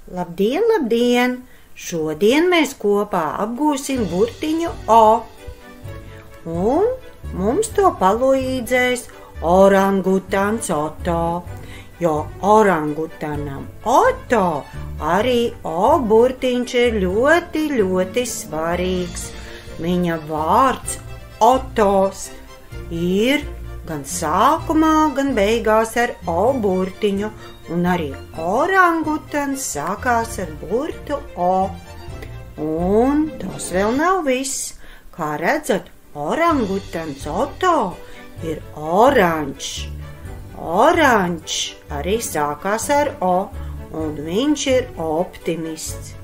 Labdien, labdien! Šodien mēs kopā apgūsim burtiņu O. Un mums to palīdzēs orangutans Oto, jo orangutanam Oto arī O burtiņš ir ļoti, ļoti svarīgs. Viņa vārds Otos ir gan sākumā, gan beigās ar O burtiņu, un arī orangutans sākās ar burtu O. Un tas vēl nav viss. Kā redzat, orangutans Oto ir oranžs. Oranžs arī sākās ar O, un viņš ir optimists.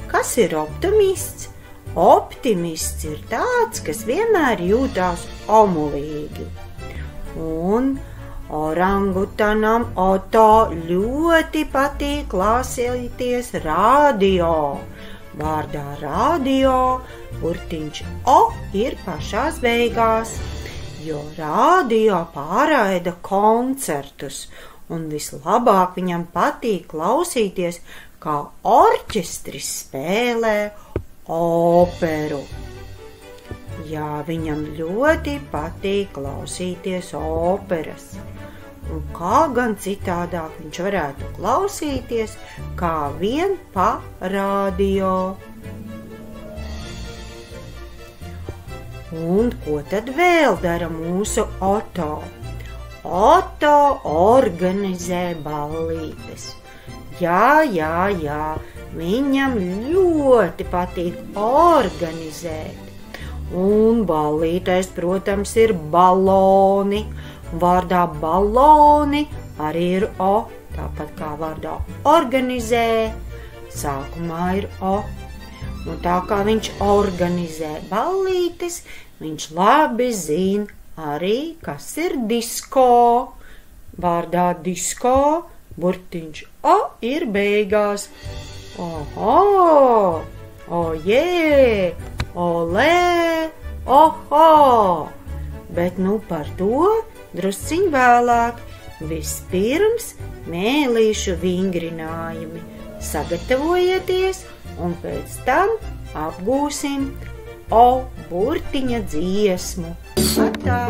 Kas ir optimists? Optimists ir tāds, kas vienmēr jūtās omulīgi. Un orangutanam Oto ļoti patīk klausīties radio. Vārdā radio burtiņš O ir pašās beigās, jo radio pārraida koncertus, un vislabāk viņam patīk klausīties, kā orķestris spēlē operu. Jā, viņam ļoti patīk klausīties operas. Un kā gan citādāk viņš varētu klausīties, kā vien pa radio. Un ko tad vēl dara mūsu Oto? Oto organizē ballītes. Jā, viņam ļoti patīk organizēt. Un ballītēs, protams, ir baloni. Vārdā baloni arī ir O, tāpat kā vārdā organizē, sākumā ir O. Un tā kā viņš organizē ballītes, viņš labi zina arī, kas ir disko. Vārdā disko burtiņš O ir beigās. Oho, ojē, olē, oho. Bet par to drusciņ vēlāk. Vispirms mēlīšu vingrinājumi. Sagatavojieties, un pēc tam apgūsim O burtiņa dziesmu. Atā!